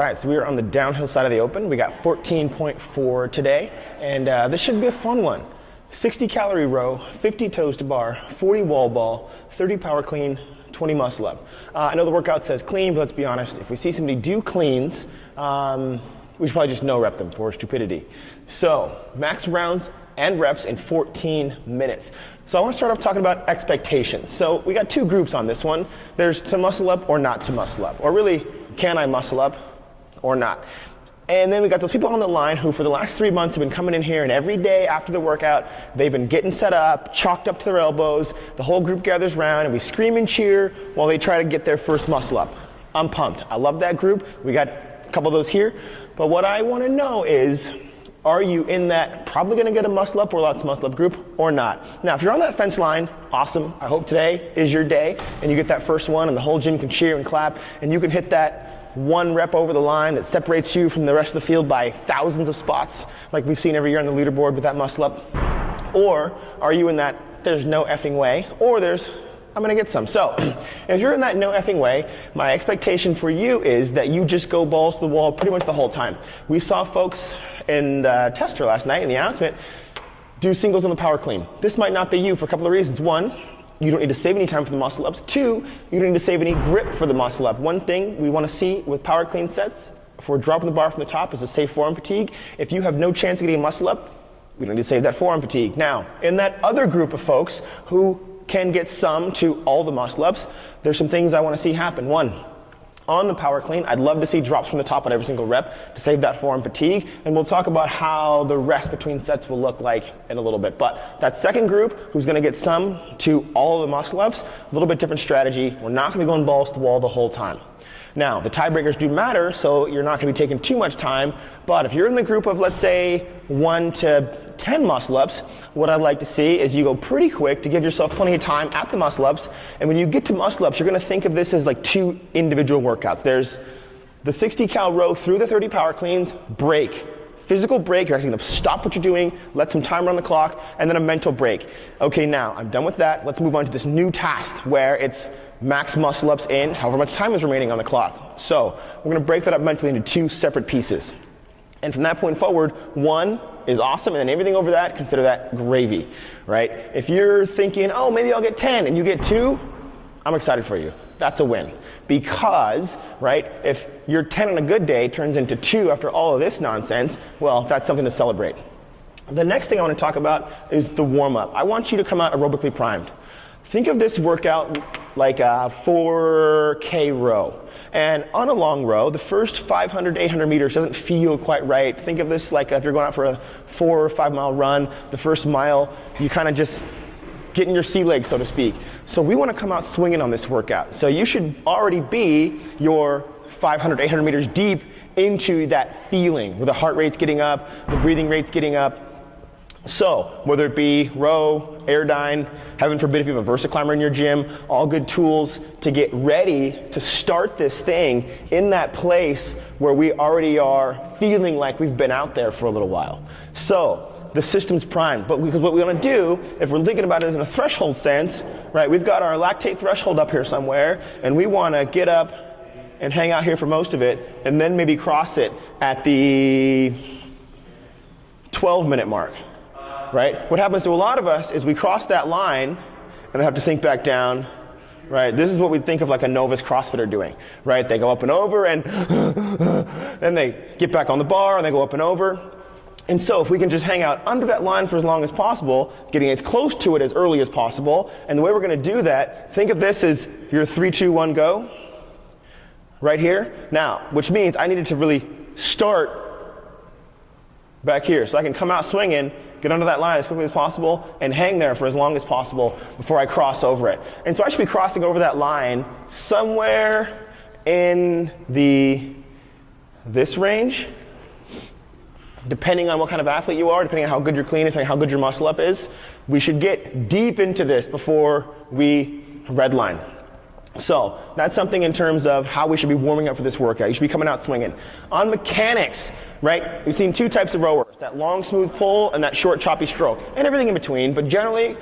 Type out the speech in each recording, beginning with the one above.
All right, so we are on the downhill side of the open. We got 14.4 today, and this should be a fun one. 60 calorie row, 50 toes to bar, 40 wall ball, 30 power clean, 20 muscle up. I know the workout says clean, but let's be honest, if we see somebody do cleans, we should probably just no rep them for stupidity. So, max rounds and reps in 14 minutes. So I want to start off talking about expectations. So we got two groups on this one. There's to muscle up or not to muscle up, or really, can I muscle up or not? And then we got those people on the line who for the last 3 months have been coming in here, and every day after the workout, they've been getting set up, chalked up to their elbows, the whole group gathers around, and we scream and cheer while they try to get their first muscle up. I'm pumped. I love that group. We got a couple of those here. But what I want to know is, are you in that probably going to get a muscle up or lots of muscle up group or not? Now, if you're on that fence line, awesome. I hope today is your day and you get that first one and the whole gym can cheer and clap and you can hit that one rep over the line that separates you from the rest of the field by thousands of spots like we've seen every year on the leaderboard with that muscle up. Or are you in that there's no effing way, or there's I'm going to get some. So, if you're in that no effing way, my expectation for you is that you just go balls to the wall pretty much the whole time. We saw folks in the tester last night in the announcement do singles on the power clean. This might not be you for a couple of reasons. One, you don't need to save any time for the muscle ups. Two, you don't need to save any grip for the muscle up. One thing we want to see with power clean sets, if we're dropping the bar from the top, is a safe forearm fatigue. If you have no chance of getting a muscle up, we don't need to save that forearm fatigue. Now, in that other group of folks who can get some to all the muscle ups, there's some things I want to see happen. One, on the power clean, I'd love to see drops from the top on every single rep to save that forearm fatigue, and we'll talk about how the rest between sets will look like in a little bit. But that second group, who's going to get some to all of the muscle ups, a little bit different strategy. We're not going to be going balls to the wall the whole time. Now, the tiebreakers do matter, so you're not going to be taking too much time, but if you're in the group of, let's say, 1 to 10 muscle ups, what I'd like to see is you go pretty quick to give yourself plenty of time at the muscle ups, and when you get to muscle ups, you're going to think of this as like two individual workouts. There's the 60 cal row through the 30 power cleans, break. Physical break, you're actually going to stop what you're doing, let some time run the clock, and then a mental break. Okay, now, I'm done with that. Let's move on to this new task where it's max muscle ups in, however much time is remaining on the clock. So, we're going to break that up mentally into two separate pieces. And from that point forward, one is awesome, and then everything over that, consider that gravy, right? If you're thinking, oh, maybe I'll get 10, and you get 2, I'm excited for you. That's a win. Because, right, if your 10 on a good day turns into 2 after all of this nonsense, well, that's something to celebrate. The next thing I want to talk about is the warm-up. I want you to come out aerobically primed. Think of this workout like a 4K row. And on a long row, the first 500 to 800 meters doesn't feel quite right. Think of this like if you're going out for a 4 or 5 mile run, the first mile, you kind of just get in your sea legs, so to speak. So we want to come out swinging on this workout. So you should already be your 500, 800 meters deep into that feeling where the heart rate's getting up, the breathing rate's getting up. So whether it be row, airdyne, heaven forbid if you have a Versa climber in your gym, all good tools to get ready to start this thing in that place where we already are feeling like we've been out there for a little while. So the system's primed, but because what we want to do, if we're thinking about it in a threshold sense, right, we've got our lactate threshold up here somewhere, and we want to get up and hang out here for most of it, and then maybe cross it at the 12-minute mark, right? What happens to a lot of us is we cross that line, and they have to sink back down, right? This is what we think of like a novice CrossFitter doing, right? They go up and over, and then they get back on the bar, and they go up and over. And so if we can just hang out under that line for as long as possible, getting as close to it as early as possible, and the way we're going to do that, think of this as your 3, 2, 1, go, right here. Now, which means I needed to really start back here. So I can come out swinging, get under that line as quickly as possible, and hang there for as long as possible before I cross over it. And so I should be crossing over that line somewhere in this range, depending on what kind of athlete you are, depending on how good your clean is, depending on how good your muscle up is. We should get deep into this before we redline. So that's something in terms of how we should be warming up for this workout. You should be coming out swinging. On mechanics, right, we've seen two types of rowers, that long smooth pull and that short choppy stroke, and everything in between, but generally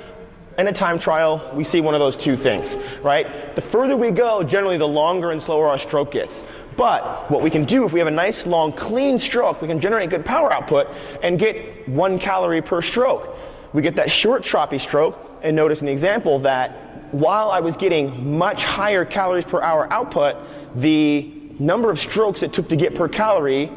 in a time trial, we see one of those two things, right? The further we go, generally the longer and slower our stroke gets. But what we can do if we have a nice, long, clean stroke, we can generate good power output and get 1 calorie per stroke. We get that short, choppy stroke, and notice in the example that while I was getting much higher calories per hour output, the number of strokes it took to get per calorie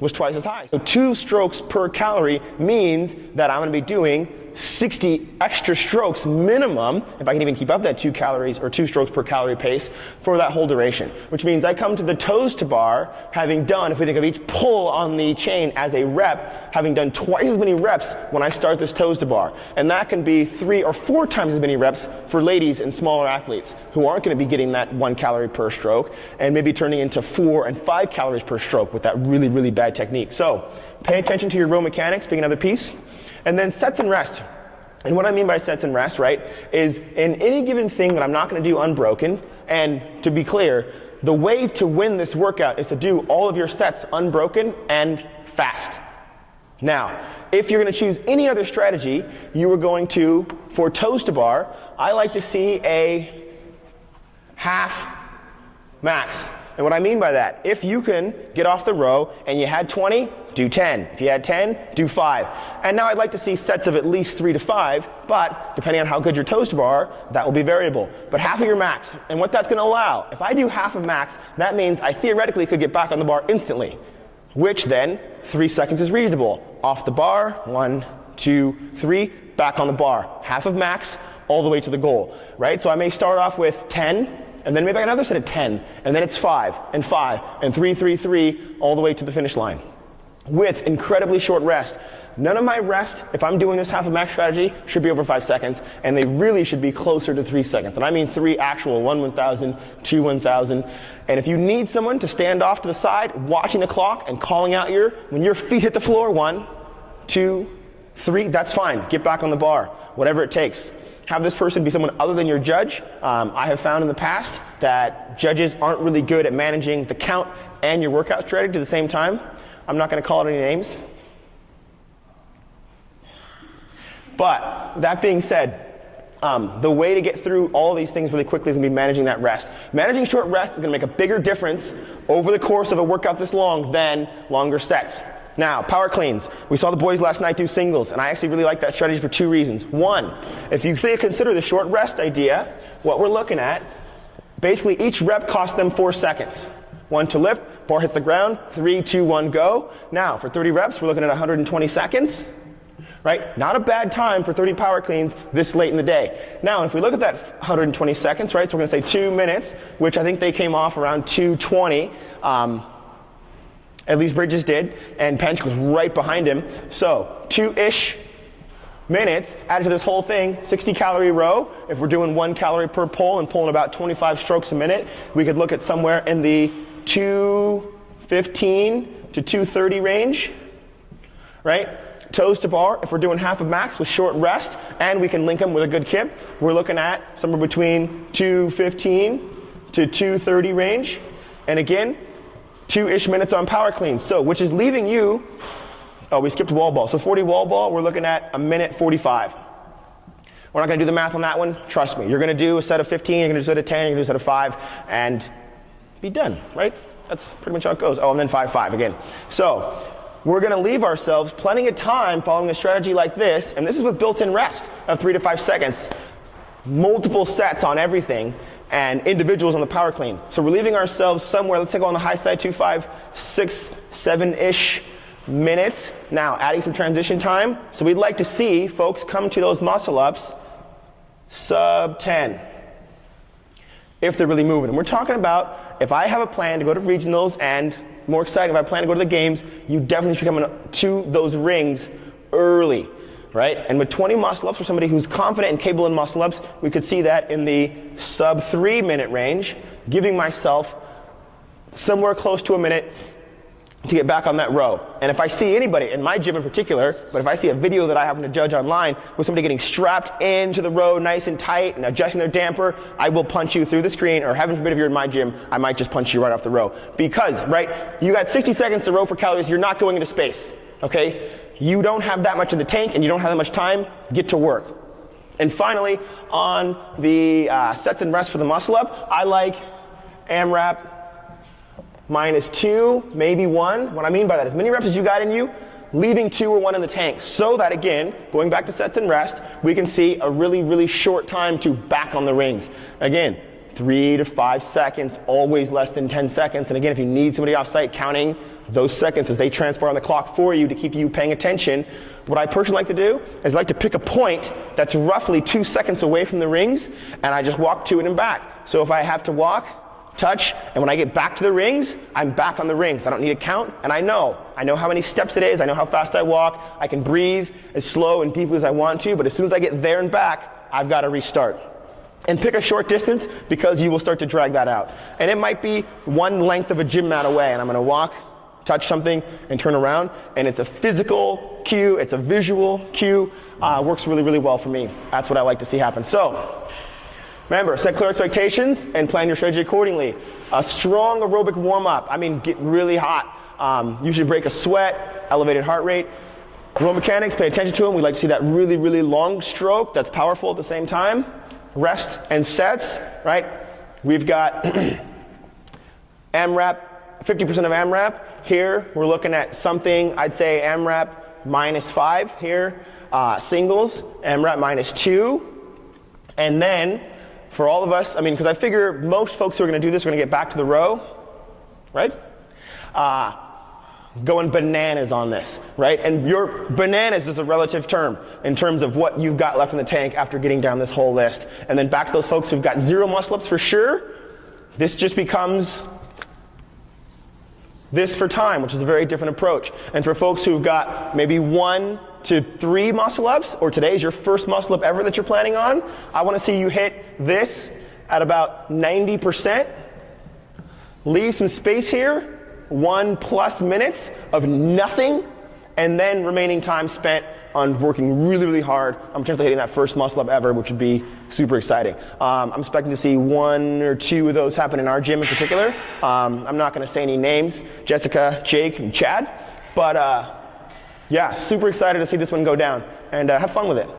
was twice as high. So 2 strokes per calorie means that I'm going to be doing 60 extra strokes minimum, if I can even keep up that 2 calories or 2 strokes per calorie pace for that whole duration. Which means I come to the toes to bar having done, if we think of each pull on the chain as a rep, having done twice as many reps when I start this toes to bar. And that can be 3 or 4 times as many reps for ladies and smaller athletes who aren't going to be getting that 1 calorie per stroke and maybe turning into 4 and 5 calories per stroke with that really, really bad technique. So pay attention to your row mechanics, being another piece. And then sets and rest. And what I mean by sets and rest, right, is in any given thing that I'm not going to do unbroken, and to be clear, the way to win this workout is to do all of your sets unbroken and fast. Now, if you're going to choose any other strategy, you are going to, for toes to bar, I like to see a half max. And what I mean by that, if you can get off the row and you had 20, do 10. If you had 10, do 5. And now I'd like to see sets of at least 3 to 5, but depending on how good your toes to bar are, that will be variable. But half of your max. And what that's going to allow, if I do half of max, that means I theoretically could get back on the bar instantly, which then 3 seconds is reasonable. Off the bar, 1, 2, 3, back on the bar. Half of max, all the way to the goal, right? So I may start off with 10, and then maybe I got another set of 10, and then it's 5, and 5, and 3, 3, 3, all the way to the finish line. With incredibly short rest. None of my rest, if I'm doing this half of max strategy, should be over 5 seconds, and they really should be closer to 3 seconds. And I mean 3 actual, 1 1,000, 2 1,000. And if you need someone to stand off to the side, watching the clock and calling out when your feet hit the floor, 1, 2, 3, that's fine. Get back on the bar, whatever it takes. Have this person be someone other than your judge. I have found in the past that judges aren't really good at managing the count and your workout strategy at the same time. I'm not going to call it any names. But that being said, the way to get through all these things really quickly is going to be managing that rest. Managing short rest is going to make a bigger difference over the course of a workout this long than longer sets. Now, power cleans. We saw the boys last night do singles, and I actually really like that strategy for 2 reasons. One, if you consider the short rest idea, what we're looking at, basically each rep costs them 4 seconds. 1 to lift, bar hits the ground, 3, 2, 1, go. Now, for 30 reps, we're looking at 120 seconds, right? Not a bad time for 30 power cleans this late in the day. Now, if we look at that 120 seconds, right, so we're going to say 2 minutes, which I think they came off around 2:20. At least Bridges did, and Pench was right behind him. So 2-ish minutes added to this whole thing, 60 calorie row. If we're doing 1 calorie per pull and pulling about 25 strokes a minute, we could look at somewhere in the 215 to 230 range, right? Toes to bar, if we're doing half of max with short rest, and we can link them with a good kip, we're looking at somewhere between 215 to 230 range. And again, 2-ish minutes on power cleans. So, which is leaving you, we skipped wall ball. So 40 wall ball, we're looking at 1:45. We're not going to do the math on that one. Trust me. You're going to do a set of 15, you're going to do a set of 10, you're going to do a set of 5, and be done, right? That's pretty much how it goes. Oh, and then 5, 5 again. So, we're going to leave ourselves plenty of time following a strategy like this, and this is with built-in rest of 3 to 5 seconds. Multiple sets on everything, and individuals on the power clean. So we're leaving ourselves somewhere, let's say go on the high side, 2, 5, 6, 7-ish minutes. Now, adding some transition time. So we'd like to see folks come to those muscle ups sub 10. If they're really moving. And we're talking about, if I have a plan to go to regionals, and more exciting, if I plan to go to the games, you definitely should be coming to those rings early. Right? And with 20 muscle-ups for somebody who's confident and capable in muscle-ups, we could see that in the sub 3 minute range, giving myself somewhere close to a minute to get back on that row. And if I see anybody, in my gym in particular, but if I see a video that I happen to judge online with somebody getting strapped into the row nice and tight and adjusting their damper, I will punch you through the screen, or heaven forbid if you're in my gym, I might just punch you right off the row. Because, right, you got 60 seconds to row for calories, you're not going into space, okay? You don't have that much in the tank and you don't have that much time, get to work. And finally, on the sets and rests for the muscle up, I like AMRAP -2, maybe 1. What I mean by that is many reps as you got in you, leaving 2 or 1 in the tank, so that again, going back to sets and rest, we can see a really, really short time to back on the rings. Again, 3 to 5 seconds, always less than 10 seconds. And again, if you need somebody off site counting those seconds as they transpire on the clock for you to keep you paying attention, what I personally like to do is I like to pick a point that's roughly 2 seconds away from the rings, and I just walk to it and back. So if I have to walk, touch, and when I get back to the rings, I'm back on the rings. I don't need to count, and I know how many steps it is, I know how fast I walk, I can breathe as slow and deeply as I want to, but as soon as I get there and back, I've got to restart. And pick a short distance, because you will start to drag that out. And it might be one length of a gym mat away, and I'm going to walk, touch something, and turn around. And it's a physical cue, it's a visual cue. Works really, really well for me. That's what I like to see happen. So, remember, set clear expectations and plan your strategy accordingly. A strong aerobic warm-up. I mean, get really hot. Usually break a sweat, elevated heart rate. Row mechanics, pay attention to them. We like to see that really, really long stroke that's powerful at the same time. Rest and sets, right? We've got AMRAP, 50% of AMRAP. Here, we're looking at something, I'd say AMRAP -5 here. Singles, AMRAP -2. And then, for all of us, I mean, because I figure most folks who are going to do this are going to get back to the row, right? Going bananas on this, right? And your bananas is a relative term in terms of what you've got left in the tank after getting down this whole list. And then back to those folks who've got 0 muscle ups for sure, this just becomes this for time, which is a very different approach. And for folks who've got maybe 1 to 3 muscle ups, or today's your first muscle up ever that you're planning on, I want to see you hit this at about 90%. Leave some space here. 1+ minutes of nothing, and then remaining time spent on working really, really hard on potentially hitting that first muscle up ever, which would be super exciting. I'm expecting to see 1 or 2 of those happen in our gym in particular. I'm not going to say any names, Jessica, Jake, and Chad, but yeah, super excited to see this one go down, and have fun with it.